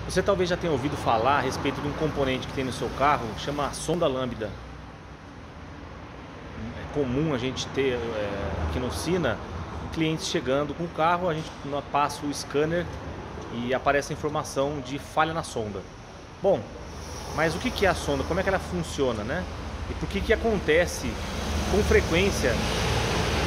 Você talvez já tenha ouvido falar a respeito de um componente que tem no seu carro, chama sonda lambda. É comum a gente ter aqui na oficina clientes chegando com o carro, a gente passa o scanner e aparece a informação de falha na sonda. Bom, mas o que é a sonda? Como é que ela funciona, né? E por que acontece com frequência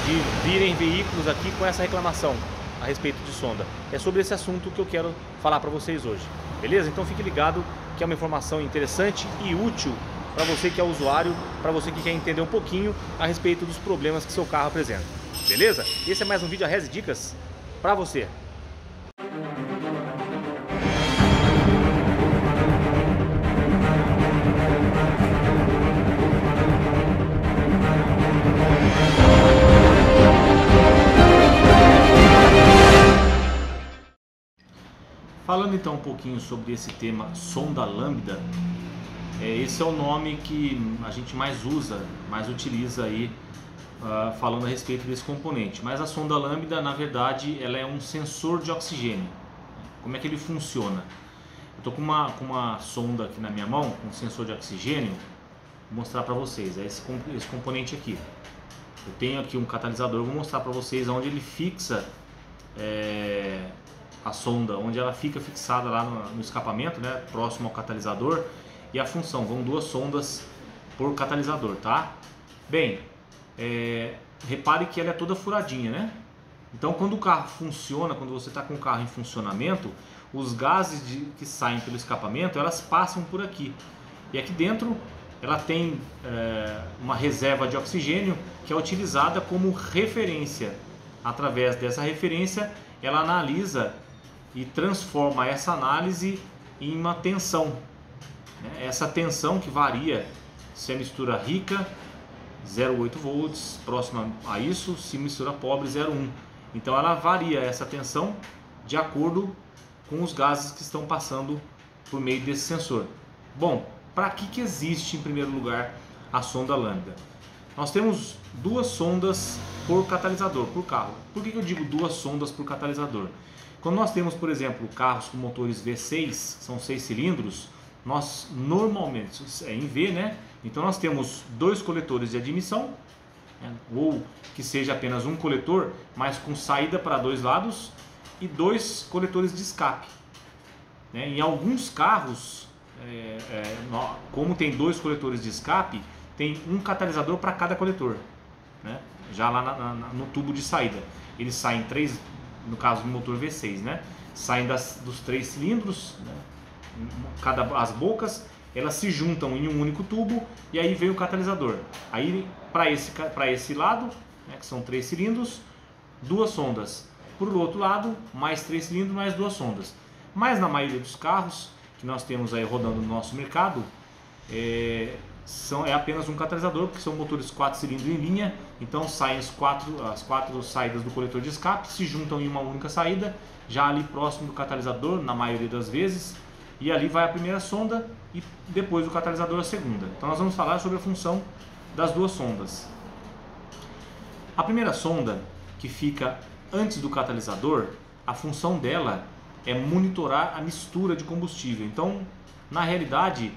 de virem veículos aqui com essa reclamação a respeito de sonda? É sobre esse assunto que eu quero falar para vocês hoje, beleza? Então fique ligado que é uma informação interessante e útil para você que é usuário, para você que quer entender um pouquinho a respeito dos problemas que seu carro apresenta, beleza? Esse é mais um vídeo Arrese Dicas para você. Falando então um pouquinho sobre esse tema sonda lambda, esse é o nome que a gente mais usa, mais utiliza aí falando a respeito desse componente. Mas a sonda lambda, na verdade, ela é um sensor de oxigênio. Como é que ele funciona? Eu estou com uma sonda aqui na minha mão, um sensor de oxigênio, vou mostrar para vocês, é esse componente aqui. Eu tenho aqui um catalisador, vou mostrar para vocês onde ele fixa a sonda, onde ela fica fixada lá no escapamento, né, próximo ao catalisador, e a função, vão duas sondas por catalisador, tá? Bem, repare que ela é toda furadinha, né? Então quando o carro funciona, quando você está com o carro em funcionamento, os gases que saem pelo escapamento, elas passam por aqui, e aqui dentro ela tem uma reserva de oxigênio que é utilizada como referência. Através dessa referência ela analisa e transforma essa análise em uma tensão, né? Essa tensão que varia se é mistura rica 0,8 volts, próxima a isso, se mistura pobre 0,1. Então ela varia essa tensão de acordo com os gases que estão passando por meio desse sensor. Bom, para que existe em primeiro lugar a sonda lambda? Nós temos duas sondas por catalisador, por carro. Por que eu digo duas sondas por catalisador? Quando nós temos, por exemplo, carros com motores V6, são 6 cilindros, nós normalmente, em V, né? Então nós temos dois coletores de admissão, né? Ou que seja apenas um coletor, mas com saída para dois lados, e dois coletores de escape, né? Em alguns carros, como tem dois coletores de escape, tem um catalisador para cada coletor, né? Já lá no tubo de saída. Eles saem três, no caso do motor V6, né? Saem dos 3 cilindros, né? As bocas, elas se juntam em um único tubo e aí vem o catalisador. Aí para esse lado, né, que são 3 cilindros, duas sondas. Por outro lado, mais 3 cilindros, mais duas sondas. Mas na maioria dos carros que nós temos aí rodando no nosso mercado, é apenas um catalisador, porque são motores 4 cilindros em linha, então saem as quatro saídas do coletor de escape, se juntam em uma única saída, já ali próximo do catalisador, na maioria das vezes, e ali vai a primeira sonda e depois o catalisador a segunda. Então nós vamos falar sobre a função das duas sondas. A primeira sonda, que fica antes do catalisador, a função dela é monitorar a mistura de combustível. Então, na realidade,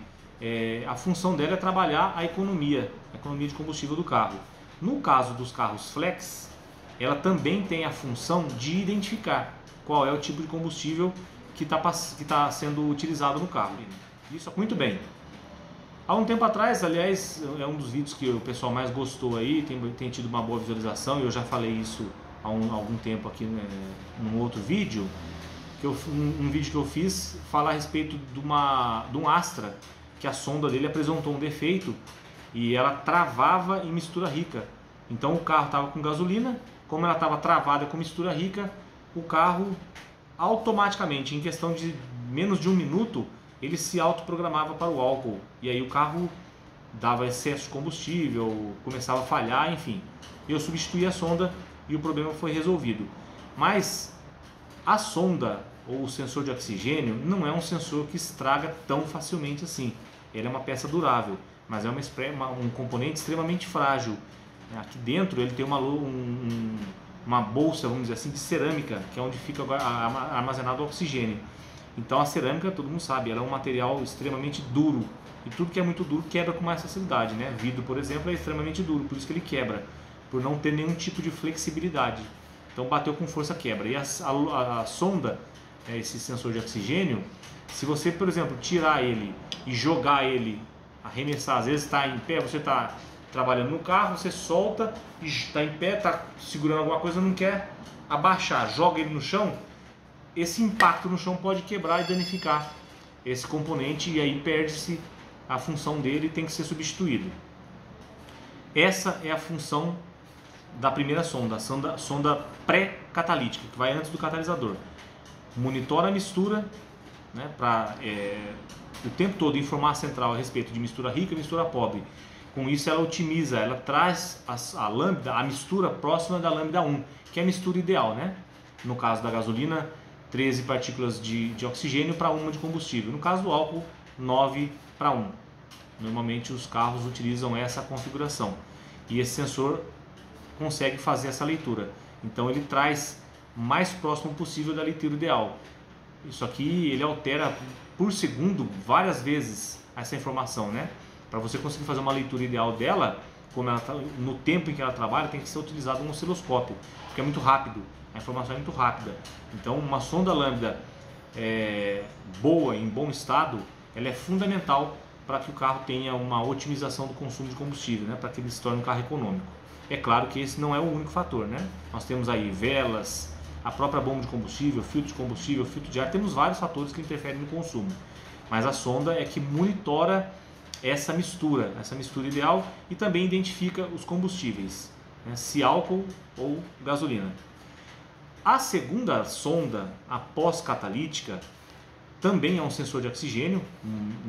a função dela é trabalhar a economia de combustível do carro. No caso dos carros flex, ela também tem a função de identificar qual é o tipo de combustível que está sendo utilizado no carro. Isso é muito bem. Há um tempo atrás, aliás, é um dos vídeos que o pessoal mais gostou aí, tem tido uma boa visualização, e eu já falei isso há algum tempo aqui num outro vídeo, um vídeo que eu fiz, falar a respeito de um Astra, que a sonda dele apresentou um defeito e ela travava em mistura rica. Então o carro estava com gasolina, como ela estava travada com mistura rica, o carro automaticamente, em questão de menos de um minuto, ele se autoprogramava para o álcool, e aí o carro dava excesso de combustível, começava a falhar, enfim. Eu substituí a sonda e o problema foi resolvido. Mas a sonda ou o sensor de oxigênio não é um sensor que estraga tão facilmente assim. Ele é uma peça durável, mas é um componente extremamente frágil. Aqui dentro ele tem uma bolsa, vamos dizer assim, de cerâmica, que é onde fica armazenado o oxigênio. Então a cerâmica, todo mundo sabe, ela é um material extremamente duro. E tudo que é muito duro quebra com mais facilidade, né? Vidro, por exemplo, é extremamente duro, por isso que ele quebra, por não ter nenhum tipo de flexibilidade. Então bateu com força, quebra. E a sonda, esse sensor de oxigênio, se você, por exemplo, tirar ele e jogar ele, arremessar, às vezes está em pé, você está trabalhando no carro, você solta e está em pé, está segurando alguma coisa, não quer abaixar, joga ele no chão, esse impacto no chão pode quebrar e danificar esse componente e aí perde-se a função dele e tem que ser substituído. Essa é a função da primeira sonda, a sonda pré-catalítica, que vai antes do catalisador. Monitora a mistura, né, para o tempo todo informar a central a respeito de mistura rica e mistura pobre. Com isso ela otimiza, ela traz a lambda, a mistura próxima da lambda 1, que é a mistura ideal, né? No caso da gasolina, 13 partículas de oxigênio para 1 de combustível. No caso do álcool, 9 para 1. Normalmente os carros utilizam essa configuração. E esse sensor consegue fazer essa leitura. Então ele traz mais próximo possível da leitura ideal. Isso aqui ele altera por segundo várias vezes essa informação, né? Para você conseguir fazer uma leitura ideal dela, como ela tá, no tempo em que ela trabalha, tem que ser utilizado um osciloscópio, porque é muito rápido, a informação é muito rápida. Então uma sonda lambda boa, em bom estado, ela é fundamental para que o carro tenha uma otimização do consumo de combustível, né? Para que ele se torne um carro econômico. É claro que esse não é o único fator, né? Nós temos aí velas, a própria bomba de combustível, filtro de ar, temos vários fatores que interferem no consumo. Mas a sonda é que monitora essa mistura ideal e também identifica os combustíveis, né? Se álcool ou gasolina. A segunda sonda, a pós-catalítica, também é um sensor de oxigênio.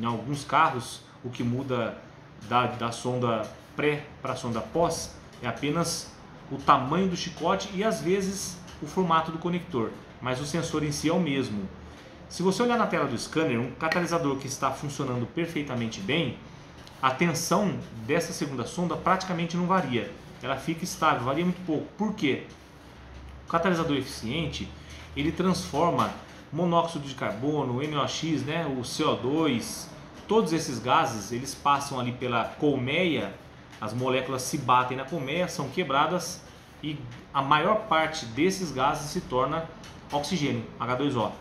Em alguns carros, o que muda da sonda pré para a sonda pós é apenas o tamanho do chicote e às vezes o formato do conector, mas o sensor em si é o mesmo. Se você olhar na tela do scanner, um catalisador que está funcionando perfeitamente bem, a tensão dessa segunda sonda praticamente não varia, ela fica estável, varia muito pouco. Por quê? O catalisador eficiente, ele transforma monóxido de carbono, NOx, né, o CO2, todos esses gases, eles passam ali pela colmeia, as moléculas se batem na colmeia, são quebradas e a maior parte desses gases se torna oxigênio, H2O.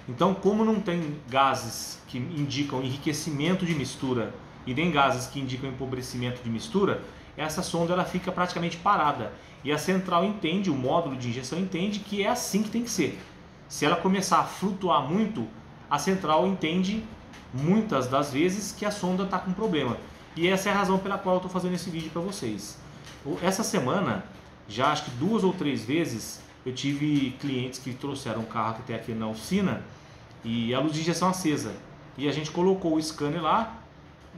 Então, como não tem gases que indicam enriquecimento de mistura e nem gases que indicam empobrecimento de mistura, essa sonda ela fica praticamente parada. E a central entende, o módulo de injeção entende que é assim que tem que ser. Se ela começar a flutuar muito, a central entende muitas das vezes que a sonda está com problema. E essa é a razão pela qual eu estou fazendo esse vídeo para vocês. Essa semana, já acho que 2 ou 3 vezes, eu tive clientes que trouxeram um carro até aqui na oficina e a luz de injeção acesa. E a gente colocou o scanner lá,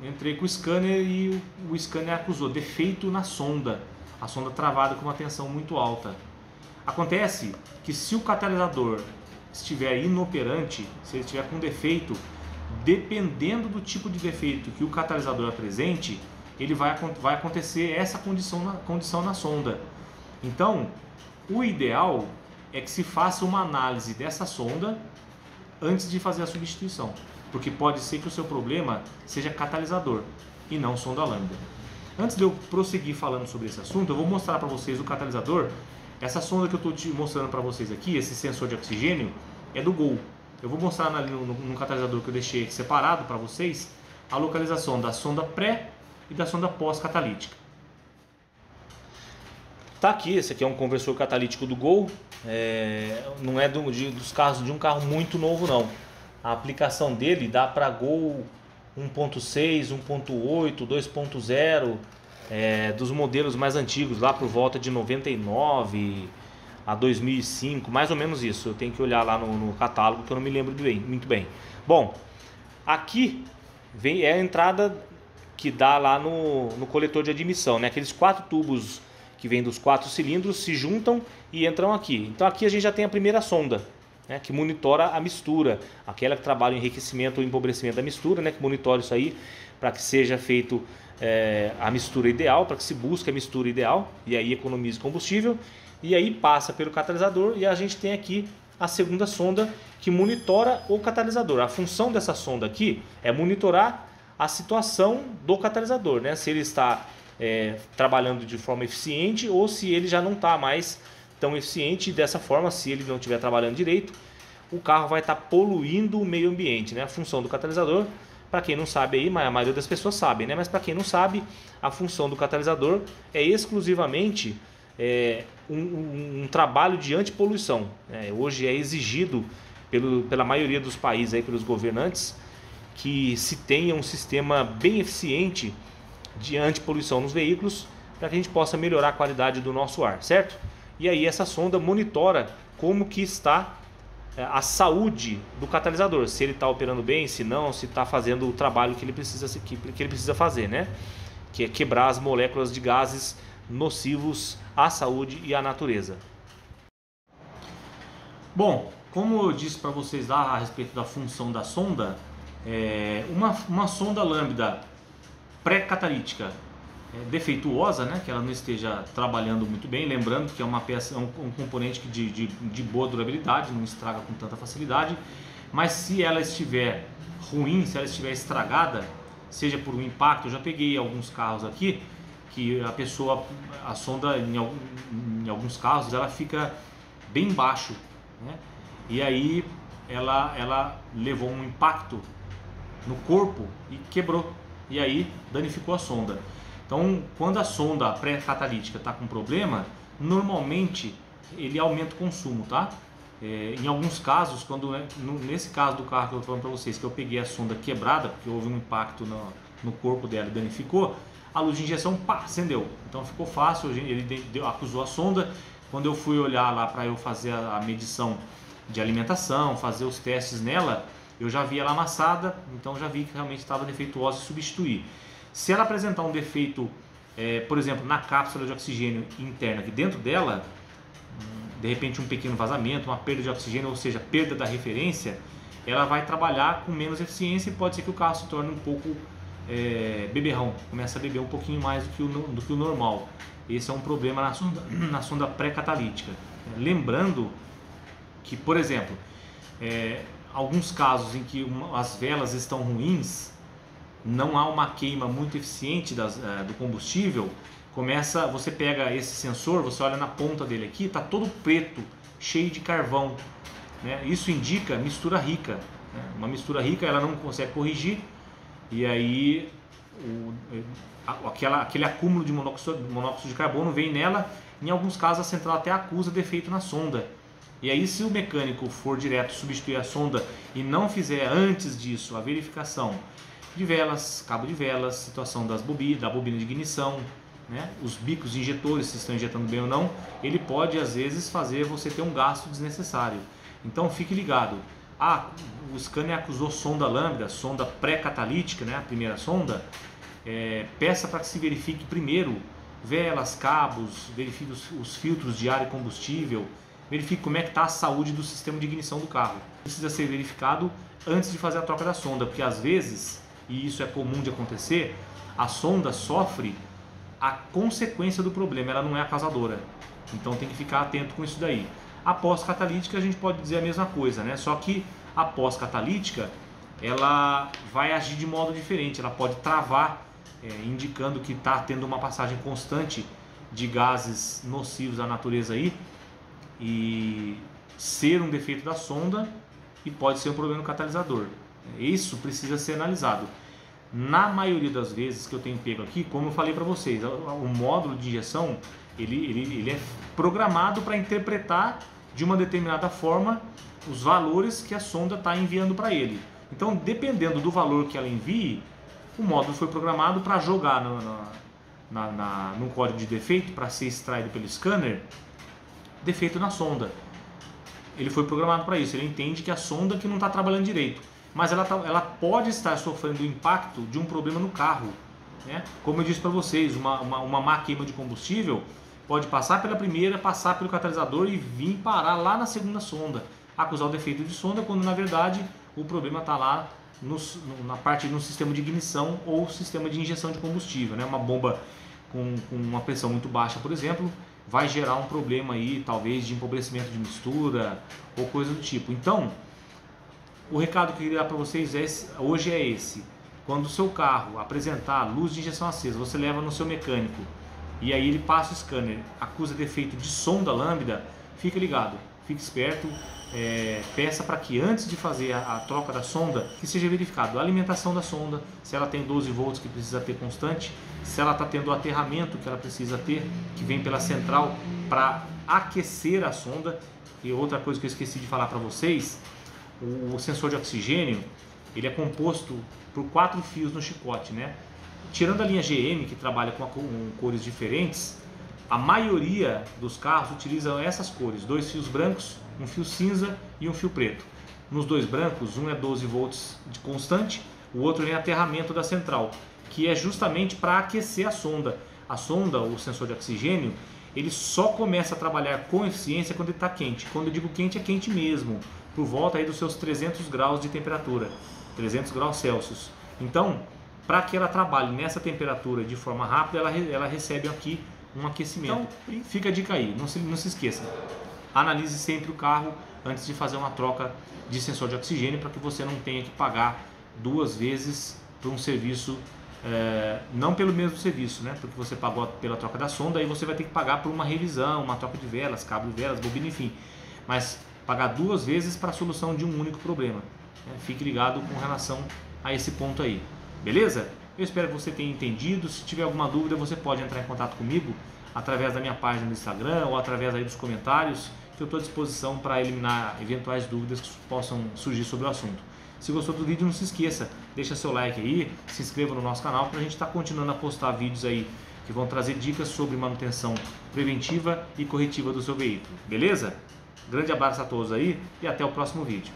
entrei com o scanner e o scanner acusou defeito na sonda. A sonda travada com uma tensão muito alta. Acontece que se o catalisador estiver inoperante, se ele estiver com defeito, dependendo do tipo de defeito que o catalisador apresente, ele vai acontecer essa condição na sonda. Então, o ideal é que se faça uma análise dessa sonda antes de fazer a substituição, porque pode ser que o seu problema seja catalisador e não sonda lambda. Antes de eu prosseguir falando sobre esse assunto, eu vou mostrar para vocês o catalisador. Essa sonda que eu estou mostrando para vocês aqui, esse sensor de oxigênio, é do Gol. Eu vou mostrar no catalisador que eu deixei aqui separado para vocês a localização da sonda pré e da sonda pós-catalítica. Tá aqui, esse aqui é um conversor catalítico do Gol, não é dos carros de um carro muito novo não. A aplicação dele dá para Gol 1.6, 1.8, 2.0, dos modelos mais antigos, lá por volta de 99 a 2005, mais ou menos isso. Eu tenho que olhar lá no catálogo que eu não me lembro muito bem. Bom, aqui vem a entrada que dá lá no coletor de admissão, né? Aqueles 4 tubos que vêm dos 4 cilindros se juntam e entram aqui. Então aqui a gente já tem a primeira sonda, né, que monitora a mistura, aquela que trabalha o enriquecimento ou empobrecimento da mistura, né, que monitora isso aí para que seja feito a mistura ideal, para que se busque a mistura ideal e aí economize combustível. E aí passa pelo catalisador e a gente tem aqui a segunda sonda que monitora o catalisador. A função dessa sonda aqui é monitorar a situação do catalisador, né? Se ele está trabalhando de forma eficiente ou se ele já não está mais tão eficiente. E dessa forma, se ele não estiver trabalhando direito, o carro vai estar poluindo o meio ambiente, né? A função do catalisador, para quem não sabe aí, mas a maioria das pessoas sabe, né? Mas para quem não sabe, a função do catalisador é exclusivamente um trabalho de antipoluição. Hoje é exigido pela maioria dos países, aí, pelos governantes, que se tenha um sistema bem eficiente de antipoluição nos veículos, para que a gente possa melhorar a qualidade do nosso ar, certo? E aí essa sonda monitora como que está a saúde do catalisador, se ele está operando bem, se não, se está fazendo o trabalho que ele precisa fazer, né? Que é quebrar as moléculas de gases nocivos à saúde e à natureza. Bom, como eu disse para vocês lá a respeito da função da sonda, uma sonda lambda pré-catalítica defeituosa, né, que ela não esteja trabalhando muito bem, lembrando que é uma peça, um componente de boa durabilidade, não estraga com tanta facilidade, mas se ela estiver ruim, se ela estiver estragada, seja por um impacto, eu já peguei alguns carros aqui que a sonda em alguns casos ela fica bem baixo, né? E aí ela levou um impacto no corpo e quebrou, e aí danificou a sonda. Então, quando a sonda pré-catalítica está com problema, normalmente ele aumenta o consumo, tá? Em alguns casos, nesse caso do carro que eu estou falando para vocês, que eu peguei a sonda quebrada, porque houve um impacto no corpo dela e danificou, a luz de injeção acendeu. Então ficou fácil, ele acusou a sonda. Quando eu fui olhar lá para eu fazer a medição de alimentação, fazer os testes nela, eu já vi ela amassada, então já vi que realmente estava defeituosa e substituí. Se ela apresentar um defeito, por exemplo, na cápsula de oxigênio interna, que dentro dela, de repente um pequeno vazamento, uma perda de oxigênio, ou seja, perda da referência, ela vai trabalhar com menos eficiência e pode ser que o carro se torne um pouco beberrão, começa a beber um pouquinho mais do que o normal. Esse é um problema na sonda pré-catalítica. Lembrando que, por exemplo, alguns casos em que as velas estão ruins, não há uma queima muito eficiente do combustível, você pega esse sensor, você olha na ponta dele aqui, está todo preto, cheio de carvão, né? Isso indica mistura rica, né? Uma mistura rica ela não consegue corrigir, e aí aquele acúmulo de monóxido de carbono vem nela. Em alguns casos a central até acusa defeito na sonda. E aí, se o mecânico for direto substituir a sonda e não fizer antes disso a verificação de velas, cabo de velas, situação da bobina de ignição, né, os bicos injetores, se estão injetando bem ou não, ele pode às vezes fazer você ter um gasto desnecessário. Então fique ligado. O Scania acusou sonda lambda, sonda pré-catalítica, né, a primeira sonda. Peça para que se verifique primeiro velas, cabos, verifique os filtros de ar e combustível, verifique como é que está a saúde do sistema de ignição do carro. Precisa ser verificado antes de fazer a troca da sonda, porque às vezes, e isso é comum de acontecer, a sonda sofre a consequência do problema, ela não é a causadora. Então tem que ficar atento com isso daí. A pós-catalítica a gente pode dizer a mesma coisa, né? Só que a pós-catalítica ela vai agir de modo diferente, ela pode travar, indicando que está tendo uma passagem constante de gases nocivos à natureza aí, e ser um defeito da sonda, e pode ser um problema no catalisador. Isso precisa ser analisado. Na maioria das vezes que eu tenho pego aqui, como eu falei para vocês, o módulo de injeção ele é programado para interpretar de uma determinada forma os valores que a sonda está enviando para ele. Então, dependendo do valor que ela envie, o módulo foi programado para jogar no código de defeito, para ser extraído pelo scanner, defeito na sonda. Ele foi programado para isso, ele entende que a sonda que não está trabalhando direito, mas ela pode estar sofrendo o impacto de um problema no carro, né? Como eu disse para vocês, uma má queima de combustível pode passar pela primeira, passar pelo catalisador e vir parar lá na segunda sonda, acusar o defeito de sonda, quando na verdade o problema está lá na parte no sistema de ignição ou sistema de injeção de combustível, né? Uma bomba com uma pressão muito baixa, por exemplo, vai gerar um problema aí, talvez de empobrecimento de mistura ou coisa do tipo. Então, o recado que eu queria dar para vocês hoje é esse. Quando o seu carro apresentar luz de injeção acesa, você leva no seu mecânico e aí ele passa o scanner, acusa defeito de sonda lambda, fique ligado, fique esperto, peça para que antes de fazer a troca da sonda, que seja verificado a alimentação da sonda, se ela tem 12 volts que precisa ter constante, se ela está tendo o aterramento que ela precisa ter, que vem pela central para aquecer a sonda. E outra coisa que eu esqueci de falar para vocês, o sensor de oxigênio, ele é composto por 4 fios no chicote, né? Tirando a linha GM, que trabalha com cores diferentes, a maioria dos carros utilizam essas cores, 2 fios brancos, um fio cinza e um fio preto. Nos 2 brancos, um é 12 volts de constante, o outro é aterramento da central, que é justamente para aquecer a sonda. A sonda, o sensor de oxigênio, ele só começa a trabalhar com eficiência quando ele está quente. Quando eu digo quente, é quente mesmo, por volta aí dos seus 300 graus de temperatura, 300 graus Celsius. Então, para que ela trabalhe nessa temperatura de forma rápida, ela recebe aqui um aquecimento. Então, fica a dica aí, não se esqueça. Analise sempre o carro antes de fazer uma troca de sensor de oxigênio, para que você não tenha que pagar 2 vezes por um serviço, não pelo mesmo serviço, né? Porque você pagou pela troca da sonda, aí você vai ter que pagar por uma revisão, uma troca de velas, cabo de velas, bobina, enfim. Mas pagar 2 vezes para a solução de um único problema. Fique ligado com relação a esse ponto aí, beleza? Eu espero que você tenha entendido. Se tiver alguma dúvida, você pode entrar em contato comigo através da minha página no Instagram ou através aí dos comentários, que eu estou à disposição para eliminar eventuais dúvidas que possam surgir sobre o assunto. Se gostou do vídeo, não se esqueça, deixa seu like aí, se inscreva no nosso canal para a gente estar continuando a postar vídeos aí que vão trazer dicas sobre manutenção preventiva e corretiva do seu veículo, beleza? Grande abraço a todos aí e até o próximo vídeo.